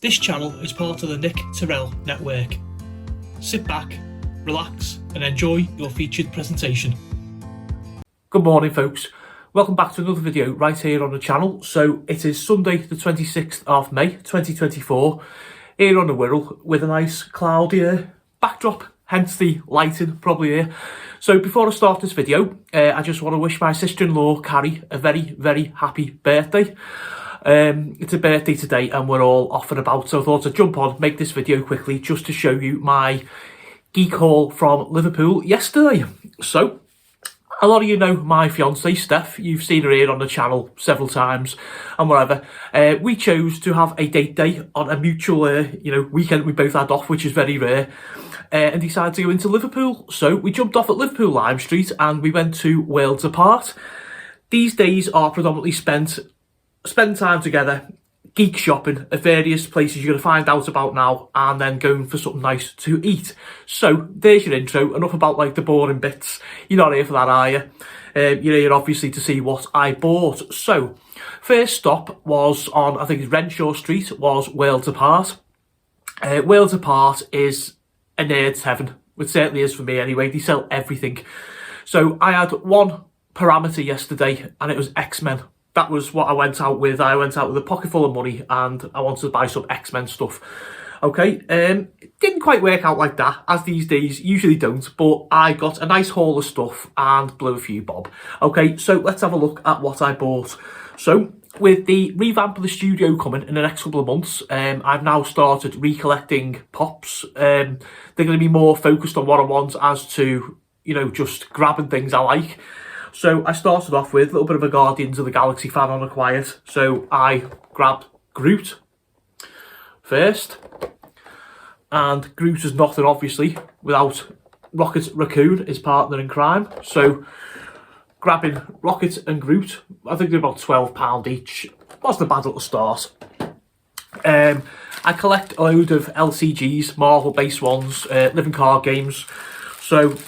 This channel is part of the Tyrrell network. Sit back, relax and enjoy your featured presentation. Good morning folks, welcome back to another video right here on the channel. So it is Sunday the 26th of May 2024 here on the Wirral with a nice cloudy backdrop, hence the lighting probably here. So before I start this video, I just want to wish my sister-in-law Carrie a very happy birthday. It's a birthday today and we're all off and about, so I thought I'd jump on, make this video quickly just to show you my Geek haul from Liverpool yesterday. So a lot of you know my fiancée Steph, you've seen her here on the channel several times and whatever. We chose to have a date day on a mutual weekend we both had off, which is very rare, and decided to go into Liverpool. So we jumped off at Liverpool Lime Street and we went to Worlds Apart. These days are predominantly spend time together, geek shopping at various places you're going to find out about now, and then going for something nice to eat. So there's your intro. Enough about like the boring bits. You're not here for that, are you? You're here obviously to see what I bought. So first stop was on, I think it's Renshaw Street, was Worlds Apart. Worlds Apart is a nerd's heaven. It certainly is for me anyway. They sell everything. So I had one parameter yesterday and it was X-Men. That was what I went out with. I went out with a pocket full of money and I wanted to buy some X-Men stuff. Okay, it didn't quite work out like that, as these days usually don't, but I got a nice haul of stuff and blew a few bob. Okay, so let's have a look at what I bought. So with the revamp of the studio coming in the next couple of months, I've now started recollecting pops. They're going to be more focused on what I want as to, just grabbing things I like. So I started off with a little bit of a Guardians of the Galaxy fan on a quiet. So I grabbed Groot first. And Groot is nothing, obviously, without Rocket Raccoon, his partner in crime. So grabbing Rocket and Groot, I think they're about £12 each. Wasn't a bad little start. I collect a load of LCGs, Marvel-based ones, living card games. So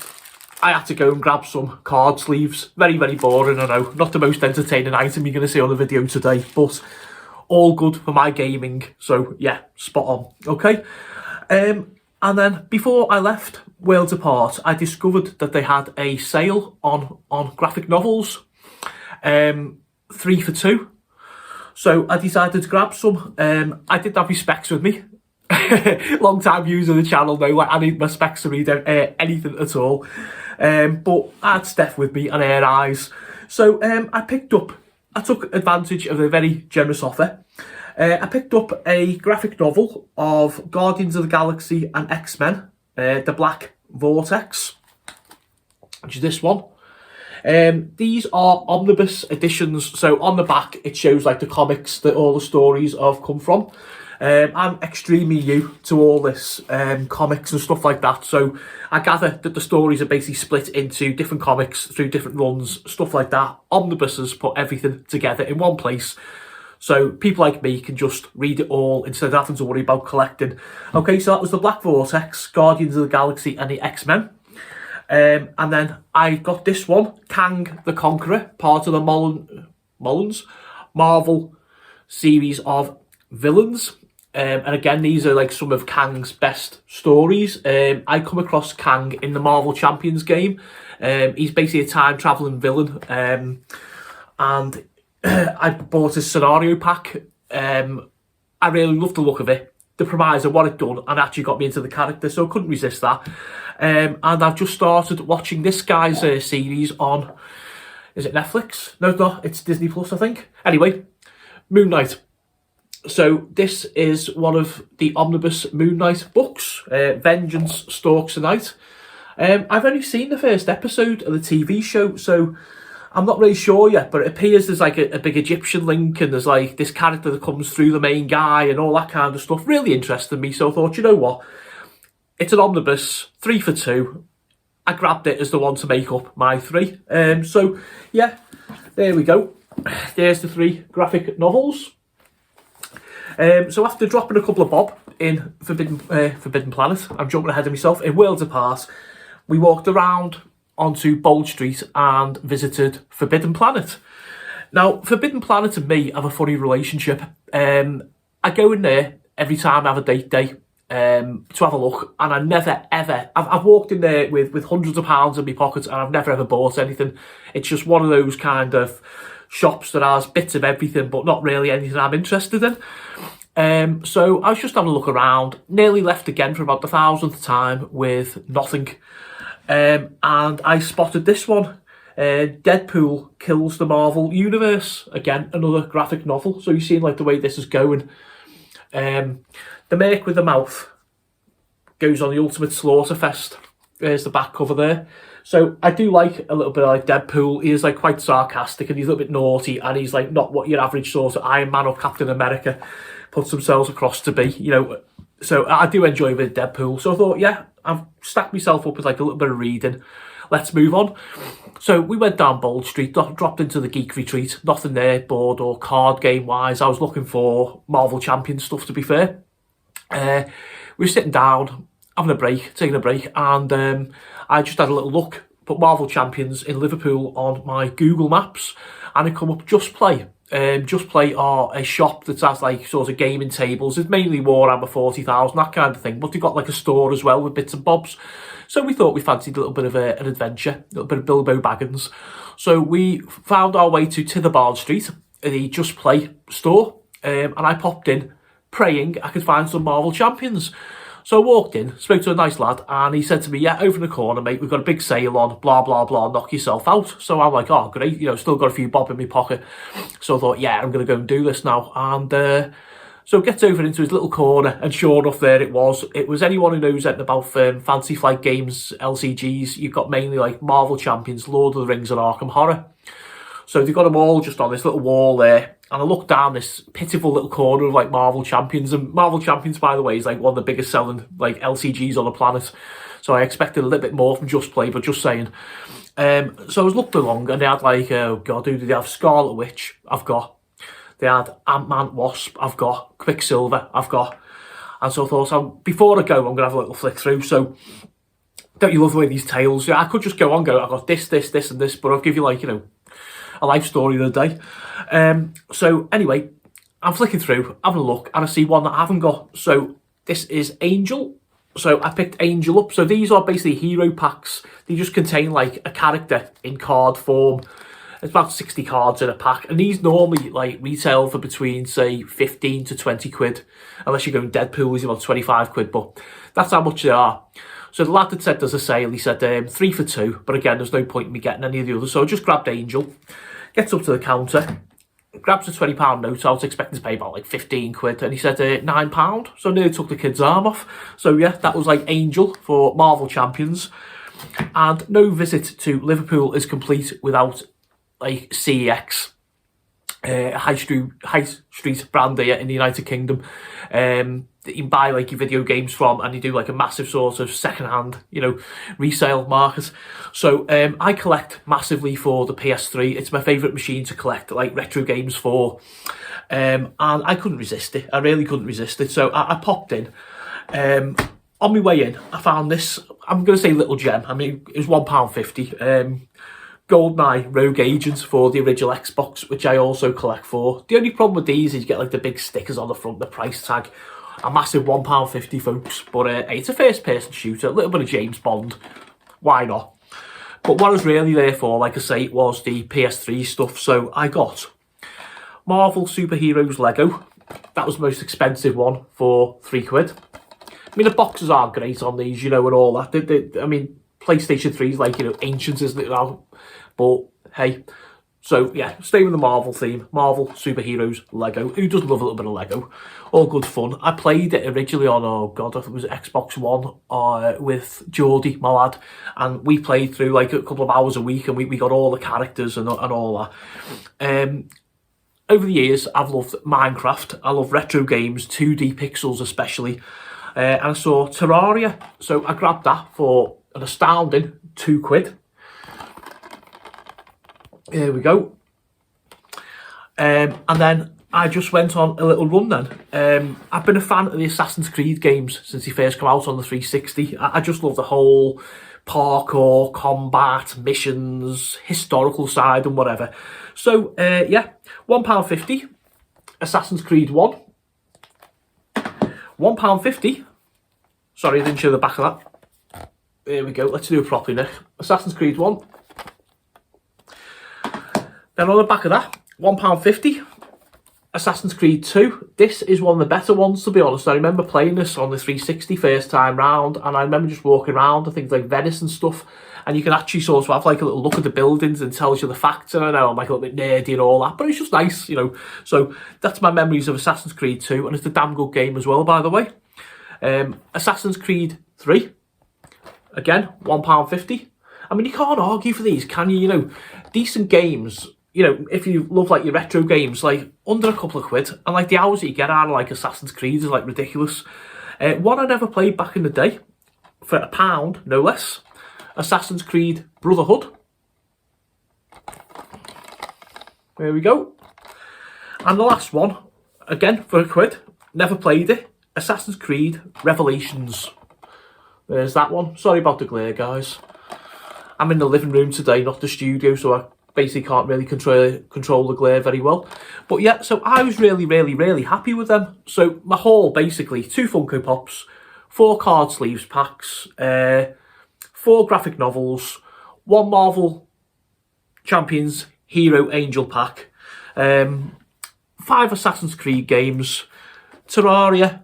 I had to go and grab some card sleeves. Very boring, I know. Not the most entertaining item you're going to see on the video today, but all good for my gaming. So yeah, spot on. Okay. And then before I left Worlds Apart, I discovered that they had a sale on graphic novels. 3 for 2. So I decided to grab some. I didn't have my specs with me. Long time user of the channel though, like I need my specs to read anything at all. But I had Steph with me and her eyes. So I took advantage of a very generous offer. I picked up a graphic novel of Guardians of the Galaxy and X-Men, The Black Vortex, which is this one. These are omnibus editions, so on the back it shows like the comics that all the stories have come from. I'm extremely new to all this comics and stuff like that, so I gather that the stories are basically split into different comics through different runs, stuff like that. Omnibuses put everything together in one place, so people like me can just read it all instead of having to worry about collecting. Okay, so that was the Black Vortex, Guardians of the Galaxy and the X-Men. And then I got this one, Kang the Conqueror, part of the Marvel series of villains. And again, these are like some of Kang's best stories. I come across Kang in the Marvel Champions game. He's basically a time-traveling villain. And I bought his scenario pack. I really loved the look of it. The promise of what it done and actually got me into the character, so I couldn't resist that. And I've just started watching this guy's series on, is it Netflix? No, it's not. It's Disney Plus, I think. Anyway, Moon Knight. So this is one of the omnibus Moon Knight books, Vengeance Stalks the Night. I've only seen the first episode of the TV show, so I'm not really sure yet, but it appears there's like a big Egyptian link and there's like this character that comes through the main guy and all that kind of stuff. Really interested me, so I thought, you know what? It's an omnibus, 3 for 2. I grabbed it as the one to make up my 3. So yeah, there we go. There's the 3 graphic novels. So after dropping a couple of bob in Forbidden Planet, I'm jumping ahead of myself, in Worlds Apart, we walked around onto Bold Street and visited Forbidden Planet. Now, Forbidden Planet and me have a funny relationship. I go in there every time I have a date day to have a look, and I never ever, I've walked in there with hundreds of pounds in my pockets and I've never ever bought anything. It's just one of those kind of shops that has bits of everything but not really anything I'm interested in. So I was just having a look around, nearly left again for about the 1000th time with nothing, and I spotted this one. Deadpool Kills the Marvel Universe. Again, another graphic novel. So you've seen like the way this is going. The Merc with the Mouth goes on the Ultimate Slaughter Fest. There's the back cover there. So I do like a little bit of like Deadpool. He is like quite sarcastic and he's a little bit naughty, and he's like not what your average sort of Iron Man or Captain America puts themselves across to be, you know. So I do enjoy a bit of Deadpool. So I thought, yeah, I've stacked myself up with like a little bit of reading. Let's move on. So we went down Bold Street, dropped into the Geek Retreat. Nothing there, board or card game wise. I was looking for Marvel Champions stuff, to be fair. We were sitting down, having a break, taking a break, and I just had a little look, put Marvel Champions in Liverpool on my Google Maps, and it come up Just Play. Just Play are a shop that has like sort of gaming tables. It's mainly Warhammer 40,000, that kind of thing, but they've got like a store as well with bits and bobs. So we thought we fancied a little bit of an adventure, a little bit of Bilbo Baggins. So we found our way to Titherbarn Street, the Just Play store, and I popped in, praying I could find some Marvel Champions. So I walked in, spoke to a nice lad, and he said to me, yeah, over in the corner, mate, we've got a big sale on, blah, blah, blah, knock yourself out. So I'm like, oh, great, you know, still got a few bob in my pocket. So I thought, yeah, I'm going to go and do this now. And so gets over into his little corner, and sure enough, there it was. It was anyone who knows anything about Fantasy Flight Games, LCGs. You've got mainly like Marvel Champions, Lord of the Rings, and Arkham Horror. So they've got them all just on this little wall there. And I looked down this pitiful little corner of like Marvel Champions. And Marvel Champions, by the way, is like one of the biggest selling like LCGs on the planet. So I expected a little bit more from Just Play, but just saying. So I was looking along, and they had like, oh God, who did they have? Scarlet Witch, I've got. They had Ant-Man, Wasp, I've got. Quicksilver, I've got. And so I thought, before I go, I'm going to have a little flick through. So, don't you love the way these tales? Yeah, I could just go on, I've got this, and this, but I'll give you like, you know, a life story of the day. So anyway, I'm flicking through, having a look, and I see one that I haven't got. So this is Angel. So I picked Angel up. So these are basically hero packs. They just contain like a character in card form. It's about 60 cards in a pack, and these normally like retail for between say 15 to 20 quid, unless you're going Deadpool, he's about 25 quid, but that's how much they are. So the lad that said there's a sale, he said 3 for 2, but again, there's no point in me getting any of the others. So I just grabbed Angel, gets up to the counter, grabs a £20 note. I was expecting to pay about like 15 quid, and he said £9, so I nearly took the kid's arm off. So yeah, that was like Angel for Marvel Champions. And no visit to Liverpool is complete without like CEX, high street brand here in the United Kingdom, that you can buy like your video games from, and you do like a massive sort of second-hand, you know, resale market. So I collect massively for the PS3. It's my favourite machine to collect like retro games for, and I couldn't resist it. I really couldn't resist it. So I popped in. On my way in, I found this, I'm going to say little gem. I mean, it was £1.50. GoldenEye Rogue Agents for the original Xbox, which I also collect for. The only problem with these is you get like the big stickers on the front, the price tag. A massive £1.50, folks. But it's a first-person shooter, a little bit of James Bond. Why not? But what I was really there for, like I say, was the PS3 stuff. So I got Marvel Superheroes Lego. That was the most expensive one for 3 quid. I mean, the boxes are great on these, you know, and all that. I mean, PlayStation 3 is like, you know, ancient, isn't it? But hey, so yeah, stay with the Marvel theme. Marvel Superheroes Lego. Who doesn't love a little bit of Lego? All good fun. I played it originally on, oh God, I think it was Xbox One with Geordie, my lad. And we played through like a couple of hours a week, and we got all the characters and all that. Over the years, I've loved Minecraft. I love retro games, 2D pixels especially. And I saw Terraria. So I grabbed that for an astounding 2 quid. Here we go. And then I just went on a little run then. I've been a fan of the Assassin's Creed games since he first came out on the 360. I just love the whole parkour, combat, missions, historical side and whatever. So, yeah, £1.50, Assassin's Creed 1. £1.50. Sorry, I didn't show the back of that. There we go. Let's do it properly, Nick. Assassin's Creed 1. Then on the back of that, £1.50. Assassin's Creed 2. This is one of the better ones, to be honest. I remember playing this on the 360 first time round, and I remember just walking around to things like Venice and stuff, and you can actually sort of have like a little look at the buildings and tells you the facts. And I know I'm like a little bit nerdy and all that, but it's just nice, you know. So that's my memories of Assassin's Creed 2, and it's a damn good game as well, by the way. Assassin's Creed 3. Again, £1.50. I mean, you can't argue for these, can you? You know, decent games. You know, if you love like your retro games, like under a couple of quid, and like the hours that you get out of like Assassin's Creed is like ridiculous. One I never played back in the day, for £1, no less. Assassin's Creed Brotherhood. There we go. And the last one, again for £1, never played it. Assassin's Creed Revelations. There's that one. Sorry about the glare, guys. I'm in the living room today, not the studio, so I basically can't really control the glare very well. But yeah, so I was really happy with them. So my haul, basically, 2 Funko Pops, 4 card sleeves packs, 4 graphic novels, 1 Marvel Champions Hero Angel pack, 5 Assassin's Creed games, Terraria,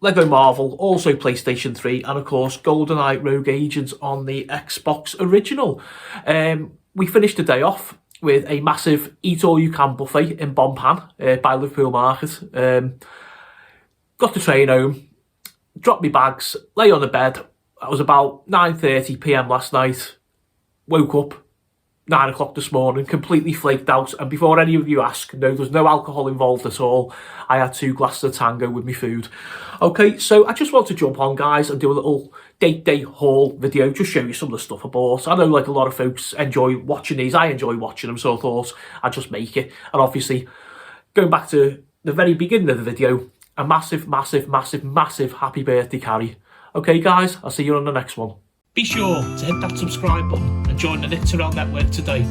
Lego Marvel, also PlayStation 3, and of course GoldenEye Rogue Agents on the Xbox original. We finished the day off with a massive eat-all-you-can buffet in Bonpan by Liverpool Market. Got the train home, dropped my bags, lay on the bed. It was about 9:30 PM last night. Woke up 9 o'clock this morning, completely flaked out. And before any of you ask, no, there's no alcohol involved at all. I had 2 glasses of Tango with my food. Okay, so I just want to jump on, guys, and do a little day haul video, just show you some of the stuff I bought. I know like a lot of folks enjoy watching these. I enjoy watching them, so I thought I'd just make it. And obviously, going back to the very beginning of the video, a massive happy birthday, Carrie. Okay, guys, I'll see you on the next one. Be sure to hit that subscribe button and join the Tyrrell network today.